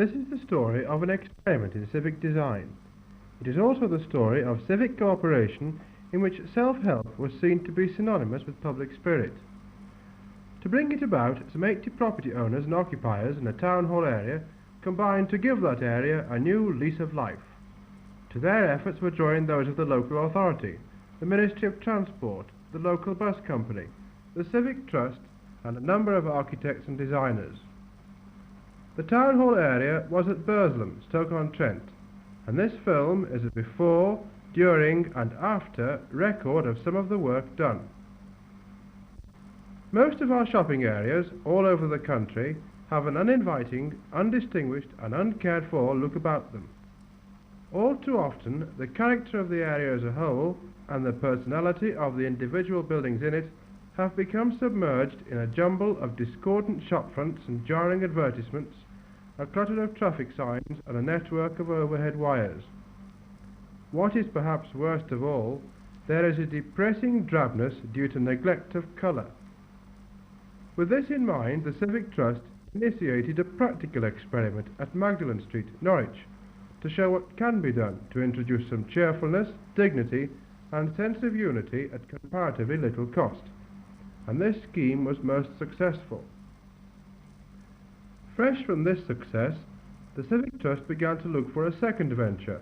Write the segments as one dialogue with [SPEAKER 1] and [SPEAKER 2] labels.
[SPEAKER 1] This is the story of an experiment in civic design. It is also the story of civic cooperation in which self-help was seen to be synonymous with public spirit. To bring it about, some 80 property owners and occupiers in a town hall area combined to give that area a new lease of life. To their efforts were joined those of the local authority, the Ministry of Transport, the local bus company, the Civic Trust, and a number of architects and designers. The town hall area was at Burslem, Stoke-on-Trent, and this film is a before, during and after record of some of the work done. Most of our shopping areas all over the country have an uninviting, undistinguished and uncared for look about them. All too often, the character of the area as a whole and the personality of the individual buildings in it have become submerged in a jumble of discordant shop fronts and jarring advertisements, a clutter of traffic signs and a network of overhead wires. What is perhaps worst of all, there is a depressing drabness due to neglect of colour. With this in mind, the Civic Trust initiated a practical experiment at Magdalen Street, Norwich, to show what can be done to introduce some cheerfulness, dignity and sense of unity at comparatively little cost. And this scheme was most successful. Fresh from this success, the Civic Trust began to look for a second venture.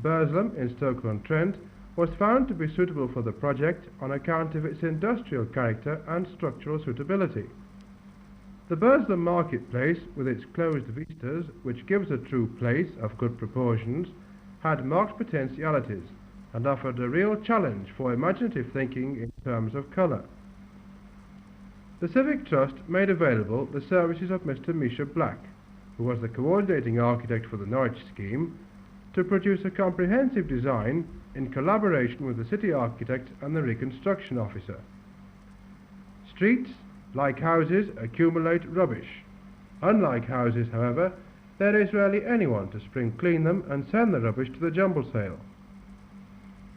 [SPEAKER 1] Burslem in Stoke-on-Trent was found to be suitable for the project on account of its industrial character and structural suitability. The Burslem marketplace, with its closed vistas, which gives a true place of good proportions, had marked potentialities and offered a real challenge for imaginative thinking in terms of colour. The Civic Trust made available the services of Mr. Misha Black, who was the coordinating architect for the Norwich scheme, to produce a comprehensive design in collaboration with the city architect and the reconstruction officer. Streets, like houses, accumulate rubbish. Unlike houses, however, there is rarely anyone to spring clean them and send the rubbish to the jumble sale.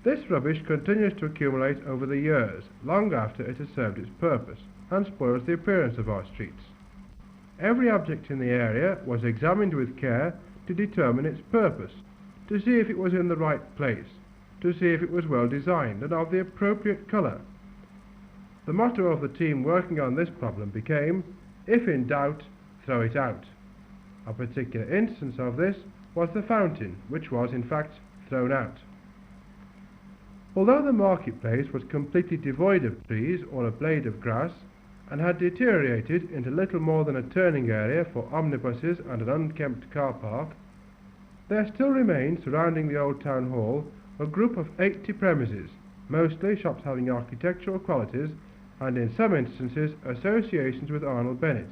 [SPEAKER 1] This rubbish continues to accumulate over the years, long after it has served its purpose, and spoils the appearance of our streets. Every object in the area was examined with care to determine its purpose, to see if it was in the right place, to see if it was well designed and of the appropriate colour. The motto of the team working on this problem became, "If in doubt, throw it out." A particular instance of this was the fountain, which was in fact thrown out. Although the marketplace was completely devoid of trees or a blade of grass, and had deteriorated into little more than a turning area for omnibuses and an unkempt car park, there still remained surrounding the old town hall a group of 80 premises, mostly shops having architectural qualities and in some instances associations with Arnold Bennett,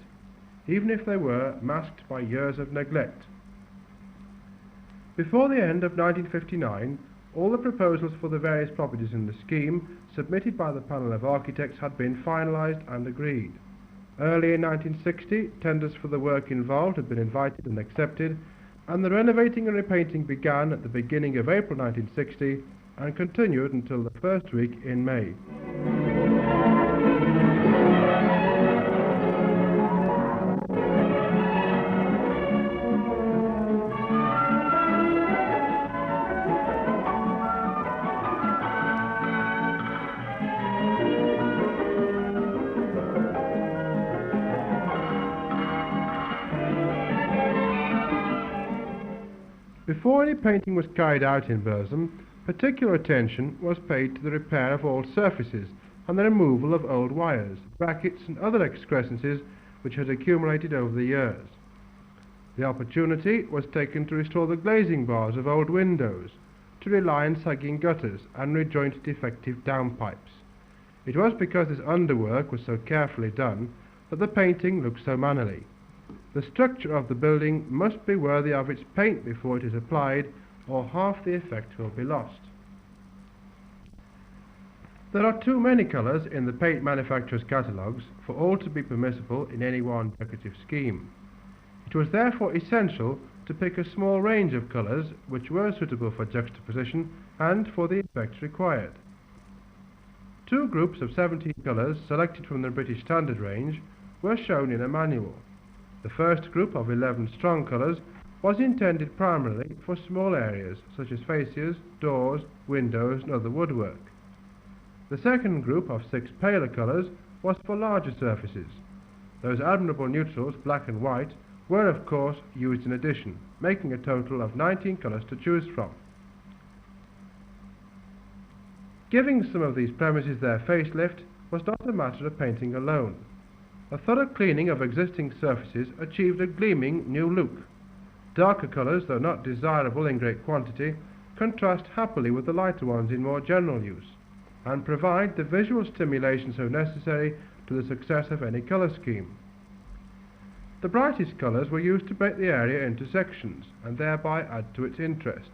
[SPEAKER 1] even if they were masked by years of neglect. Before the end of 1959, all the proposals for the various properties in the scheme submitted by the panel of architects had been finalised and agreed. Early in 1960, tenders for the work involved had been invited and accepted, and the renovating and repainting began at the beginning of April 1960 and continued until the first week in May. Before any painting was carried out in Burslem, particular attention was paid to the repair of all surfaces and the removal of old wires, brackets and other excrescences which had accumulated over the years. The opportunity was taken to restore the glazing bars of old windows, to reline sagging gutters and rejoint defective downpipes. It was because this underwork was so carefully done that the painting looked so mannerly. The structure of the building must be worthy of its paint before it is applied, or half the effect will be lost. There are too many colours in the paint manufacturers' catalogues for all to be permissible in any one decorative scheme. It was therefore essential to pick a small range of colours which were suitable for juxtaposition and for the effects required. Two groups of 17 colours selected from the British Standard range were shown in a manual. The first group of 11 strong colours was intended primarily for small areas such as fascias, doors, windows and other woodwork. The second group of 6 paler colours was for larger surfaces. Those admirable neutrals, black and white, were of course used in addition, making a total of 19 colours to choose from. Giving some of these premises their facelift was not a matter of painting alone. A thorough cleaning of existing surfaces achieved a gleaming new look. Darker colours, though not desirable in great quantity, contrast happily with the lighter ones in more general use, and provide the visual stimulation so necessary to the success of any colour scheme. The brightest colours were used to break the area into sections, and thereby add to its interest.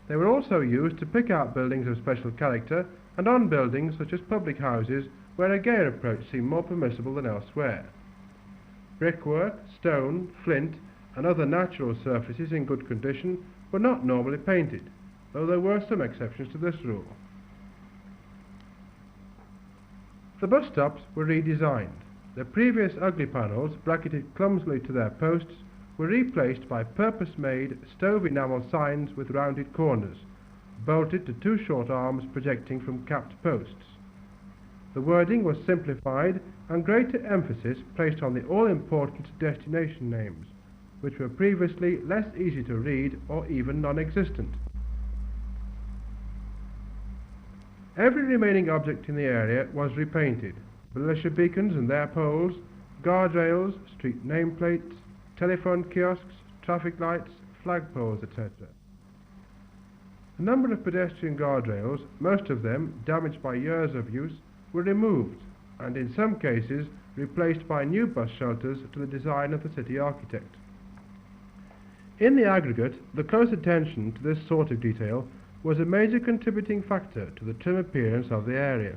[SPEAKER 1] They were also used to pick out buildings of special character, and on buildings such as public houses, where a gayer approach seemed more permissible than elsewhere. Brickwork, stone, flint, and other natural surfaces in good condition were not normally painted, though there were some exceptions to this rule. The bus stops were redesigned. The previous ugly panels, bracketed clumsily to their posts, were replaced by purpose-made stove enamel signs with rounded corners, bolted to 2 short arms projecting from capped posts. The wording was simplified and greater emphasis placed on the all-important destination names, which were previously less easy to read or even non-existent. Every remaining object in the area was repainted: militia beacons and their poles, guardrails, street nameplates, telephone kiosks, traffic lights, flagpoles, etc. A number of pedestrian guardrails, most of them damaged by years of use, were removed and in some cases replaced by new bus shelters to the design of the city architect. In the aggregate, the close attention to this sort of detail was a major contributing factor to the trim appearance of the area.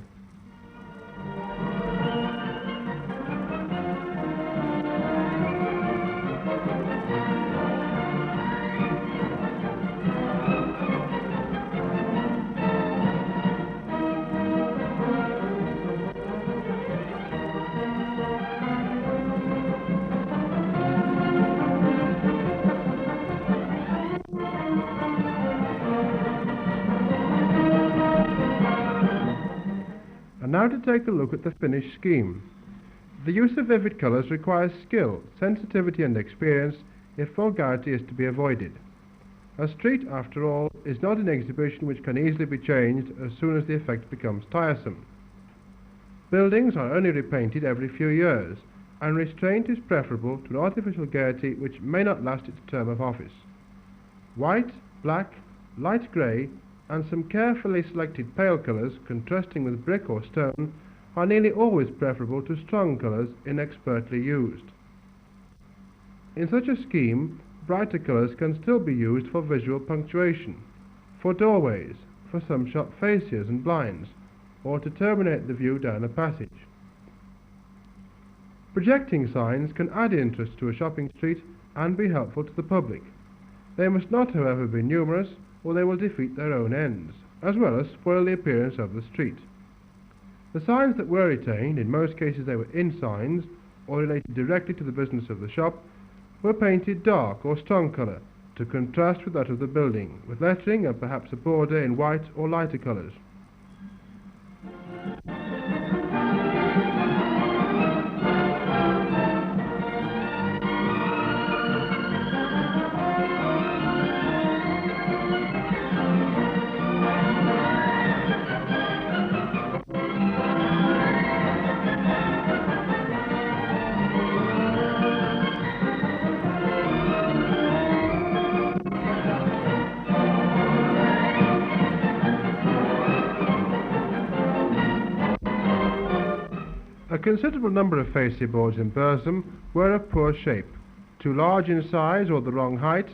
[SPEAKER 1] And now to take a look at the finished scheme. The use of vivid colours requires skill, sensitivity and experience if vulgarity is to be avoided. A street, after all, is not an exhibition which can easily be changed as soon as the effect becomes tiresome. Buildings are only repainted every few years, and restraint is preferable to an artificial gaiety which may not last its term of office. White, black, light grey, and some carefully selected pale colours contrasting with brick or stone are nearly always preferable to strong colours inexpertly used. In such a scheme, brighter colours can still be used for visual punctuation, for doorways, for some shop fascias and blinds, or to terminate the view down a passage. Projecting signs can add interest to a shopping street and be helpful to the public. They must not, however, be numerous, or they will defeat their own ends, as well as spoil the appearance of the street. The signs that were retained, in most cases they were inn signs, or related directly to the business of the shop, were painted dark or strong colour, to contrast with that of the building, with lettering and perhaps a border in white or lighter colours. A considerable number of fascia boards in Burslem were of poor shape, too large in size or the wrong height.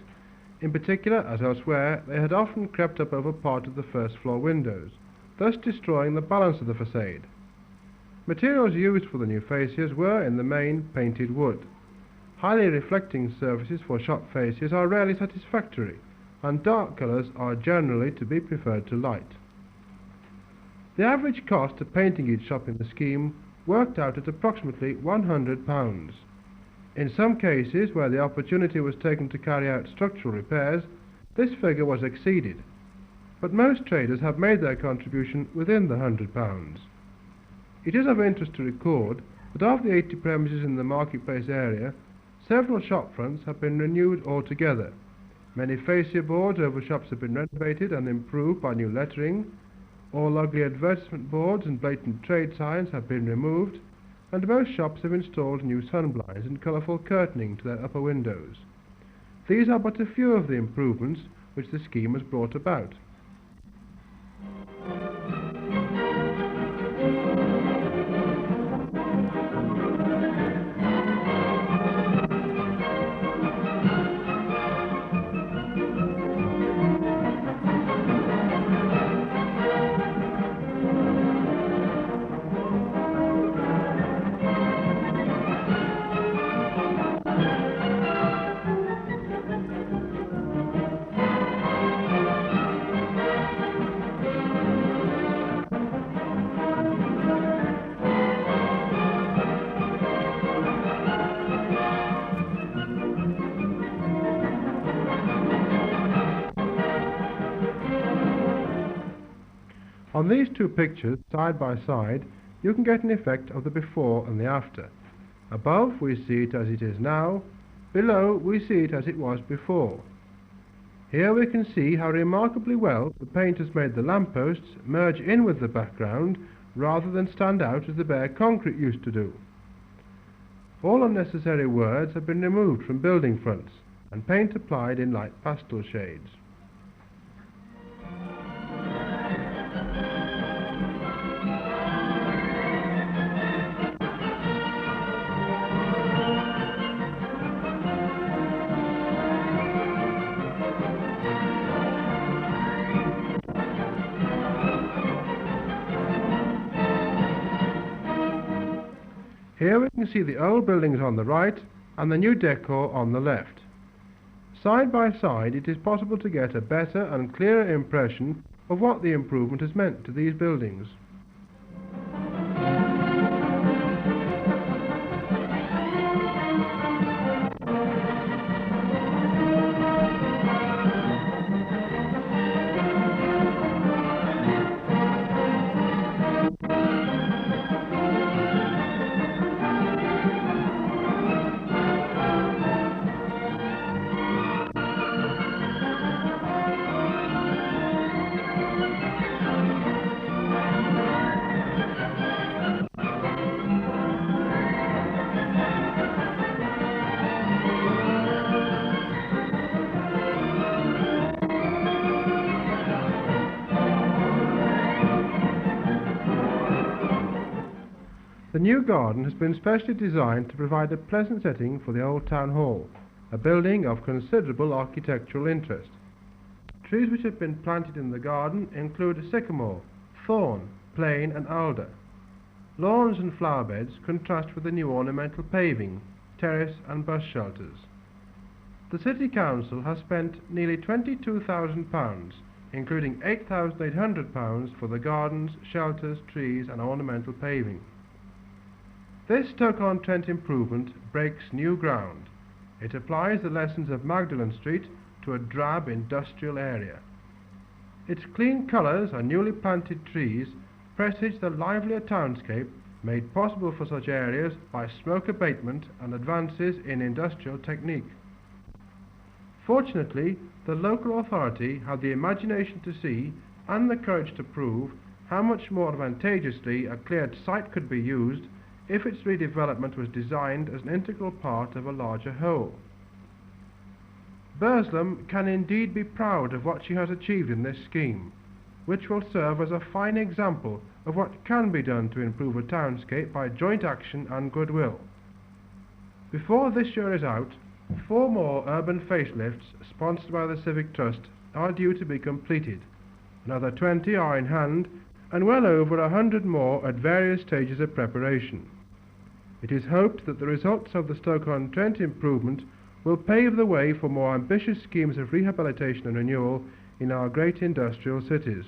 [SPEAKER 1] In particular, as elsewhere, they had often crept up over part of the first floor windows, thus destroying the balance of the facade. Materials used for the new fascias were, in the main, painted wood. Highly reflecting surfaces for shop fascias are rarely satisfactory, and dark colours are generally to be preferred to light. The average cost of painting each shop in the scheme worked out at approximately £100. In some cases where the opportunity was taken to carry out structural repairs, this figure was exceeded, but most traders have made their contribution within the £100. It is of interest to record that of the 80 premises in the marketplace area, several shop fronts have been renewed altogether. Many fascia boards over shops have been renovated and improved by new lettering, all ugly advertisement boards and blatant trade signs have been removed, and most shops have installed new sunblinds and colourful curtaining to their upper windows. These are but a few of the improvements which the scheme has brought about. On these two pictures, side by side, you can get an effect of the before and the after. Above we see it as it is now, below we see it as it was before. Here we can see how remarkably well the paint has made the lampposts merge in with the background rather than stand out as the bare concrete used to do. All unnecessary words have been removed from building fronts and paint applied in light pastel shades. Here we can see the old buildings on the right and the new decor on the left. Side by side it is possible to get a better and clearer impression of what the improvement has meant to these buildings. The new garden has been specially designed to provide a pleasant setting for the old town hall, a building of considerable architectural interest. Trees which have been planted in the garden include sycamore, thorn, plane and alder. Lawns and flower beds contrast with the new ornamental paving, terrace and bus shelters. The City Council has spent nearly £22,000, including £8,800 for the gardens, shelters, trees and ornamental paving. This Stoke-on-Trent improvement breaks new ground. It applies the lessons of Magdalen Street to a drab industrial area. Its clean colours and newly planted trees presage the livelier townscape made possible for such areas by smoke abatement and advances in industrial technique. Fortunately, the local authority had the imagination to see and the courage to prove how much more advantageously a cleared site could be used if its redevelopment was designed as an integral part of a larger whole. Burslem can indeed be proud of what she has achieved in this scheme, which will serve as a fine example of what can be done to improve a townscape by joint action and goodwill. Before this year is out, 4 more urban facelifts sponsored by the Civic Trust are due to be completed. Another 20 are in hand, and well over 100 more at various stages of preparation. It is hoped that the results of the Stoke-on-Trent improvement will pave the way for more ambitious schemes of rehabilitation and renewal in our great industrial cities.